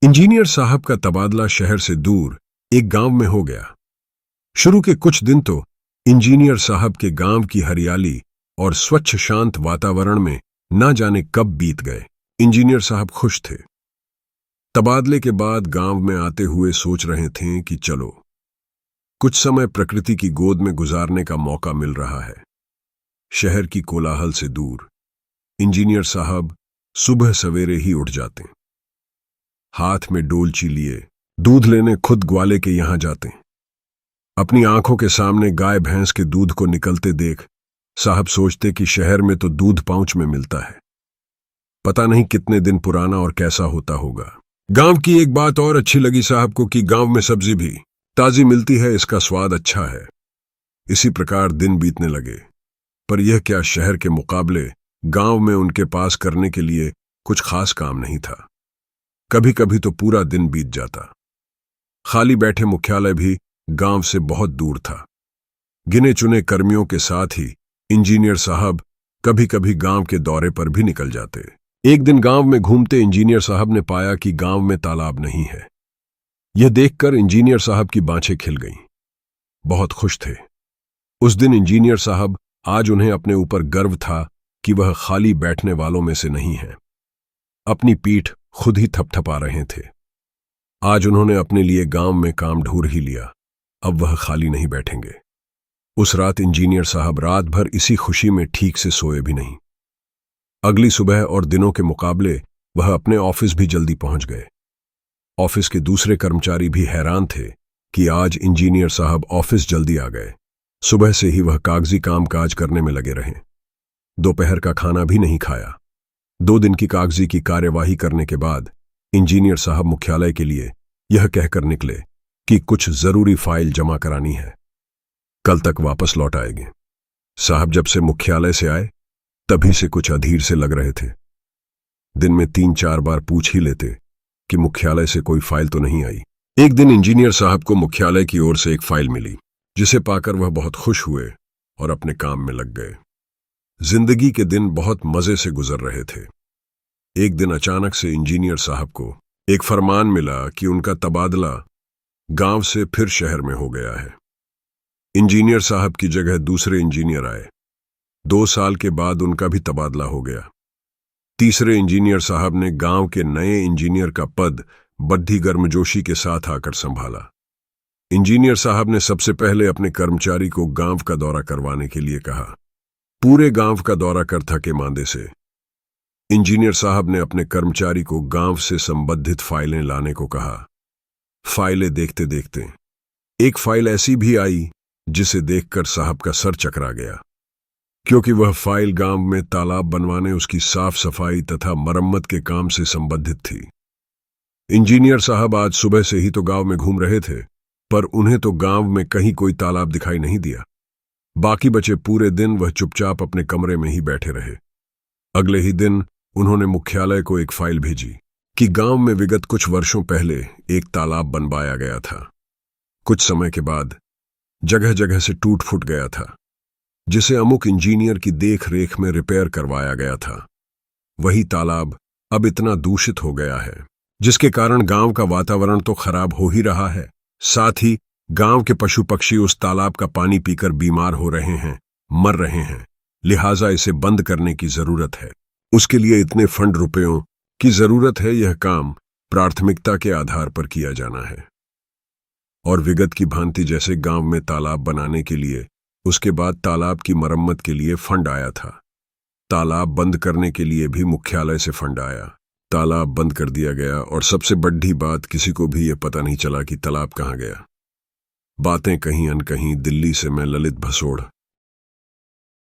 Engineer साहब का तबादला शहर से दूर एक गांव में हो गया। शुरू के कुछ दिन तो इंजीनियर साहब के गांव की हरियाली और स्वच्छ शांत वातावरण में ना जाने कब बीत गए। इंजीनियर साहब खुश थे। तबादले के बाद गांव में आते हुए सोच रहे थे कि चलो कुछ समय प्रकृति की गोद में गुजारने का मौका मिल रहा है। शहर की कोलाहल से दूर इंजीनियर साहब सुबह सवेरे ही उठ जाते, हाथ में डोलची लिए दूध लेने खुद ग्वाले के यहां जाते। अपनी आंखों के सामने गाय भैंस के दूध को निकलते देख साहब सोचते कि शहर में तो दूध पाउच में मिलता है, पता नहीं कितने दिन पुराना और कैसा होता होगा। गांव की एक बात और अच्छी लगी साहब को कि गांव में सब्जी भी ताजी मिलती है, इसका स्वाद अच्छा है। इसी प्रकार दिन बीतने लगे, पर यह क्या शहर के मुकाबले गांव में उनके पास करने के लिए कुछ खास काम नहीं था। कभी कभी तो पूरा दिन बीत जाता। खाली बैठे मुख्यालय भी गांव से बहुत दूर था। गिने चुने कर्मियों के साथ ही इंजीनियर साहब कभी कभी गांव के दौरे पर भी निकल जाते। एक दिन गांव में घूमते इंजीनियर साहब ने पाया कि गांव में तालाब नहीं है। यह देखकर इंजीनियर साहब की बाँछें खिल गईं। बहुत खुश थे। उस दिन इंजीनियर साहब, आज उन्हें अपने ऊपर गर्व था कि वह खाली बैठने वालों में से नहीं है। अपनी पीठ खुद ही थपथपा रहे थे। आज उन्होंने अपने लिए गांव में काम ढूंढ ही लिया। अब वह खाली नहीं बैठेंगे। उस रात इंजीनियर साहब रात भर इसी खुशी में ठीक से सोए भी नहीं। अगली सुबह और दिनों के मुकाबले वह अपने ऑफिस भी जल्दी पहुंच गए। ऑफिस के दूसरे कर्मचारी भी हैरान थे कि आज इंजीनियर साहब ऑफिस जल्दी आ गए। सुबह से ही वह कागजी कामकाज करने में लगे रहे। दोपहर का खाना भी नहीं खाया। 2 दिन की कागजी की कार्यवाही करने के बाद इंजीनियर साहब मुख्यालय के लिए यह कहकर निकले कि कुछ जरूरी फाइल जमा करानी है, कल तक वापस लौट आएंगे। साहब जब से मुख्यालय से आए तभी से कुछ अधीर से लग रहे थे। दिन में 3-4 बार पूछ ही लेते कि मुख्यालय से कोई फाइल तो नहीं आई। एक दिन इंजीनियर साहब को मुख्यालय की ओर से एक फाइल मिली, जिसे पाकर वह बहुत खुश हुए और अपने काम में लग गए। जिंदगी के दिन बहुत मजे से गुजर रहे थे। एक दिन अचानक से इंजीनियर साहब को एक फरमान मिला कि उनका तबादला गांव से फिर शहर में हो गया है। इंजीनियर साहब की जगह दूसरे इंजीनियर आए। 2 साल के बाद उनका भी तबादला हो गया। तीसरे इंजीनियर साहब ने गांव के नए इंजीनियर का पद बड्डी गर्मजोशी के साथ आकर संभाला। इंजीनियर साहब ने सबसे पहले अपने कर्मचारी को गांव का दौरा करवाने के लिए कहा। पूरे गांव का दौरा कर थके मांदे से इंजीनियर साहब ने अपने कर्मचारी को गांव से संबंधित फाइलें लाने को कहा। फाइलें देखते देखते एक फाइल ऐसी भी आई जिसे देखकर साहब का सर चकरा गया, क्योंकि वह फाइल गांव में तालाब बनवाने, उसकी साफ सफाई तथा मरम्मत के काम से संबंधित थी। इंजीनियर साहब आज सुबह से ही तो गांव में घूम रहे थे, पर उन्हें तो गांव में कहीं कोई तालाब दिखाई नहीं दिया। बाकी बचे पूरे दिन वह चुपचाप अपने कमरे में ही बैठे रहे। अगले ही दिन उन्होंने मुख्यालय को एक फाइल भेजी कि गांव में विगत कुछ वर्षों पहले एक तालाब बनवाया गया था। कुछ समय के बाद जगह जगह से टूट फूट गया था, जिसे अमुक इंजीनियर की देख रेख में रिपेयर करवाया गया था। वही तालाब अब इतना दूषित हो गया है, जिसके कारण गांव का वातावरण तो खराब हो ही रहा है, साथ ही गांव के पशु पक्षी उस तालाब का पानी पीकर बीमार हो रहे हैं, मर रहे हैं। लिहाजा इसे बंद करने की जरूरत है। उसके लिए इतने फंड रुपयों की जरूरत है। यह काम प्राथमिकता के आधार पर किया जाना है। और विगत की भांति जैसे गांव में तालाब बनाने के लिए, उसके बाद तालाब की मरम्मत के लिए फंड आया था, तालाब बंद करने के लिए भी मुख्यालय से फंड आया। तालाब बंद कर दिया गया और सबसे बड़ी बात, किसी को भी यह पता नहीं चला कि तालाब कहाँ गया। बातें कहीं अनकहीं दिल्ली से मैं ललित भसोड़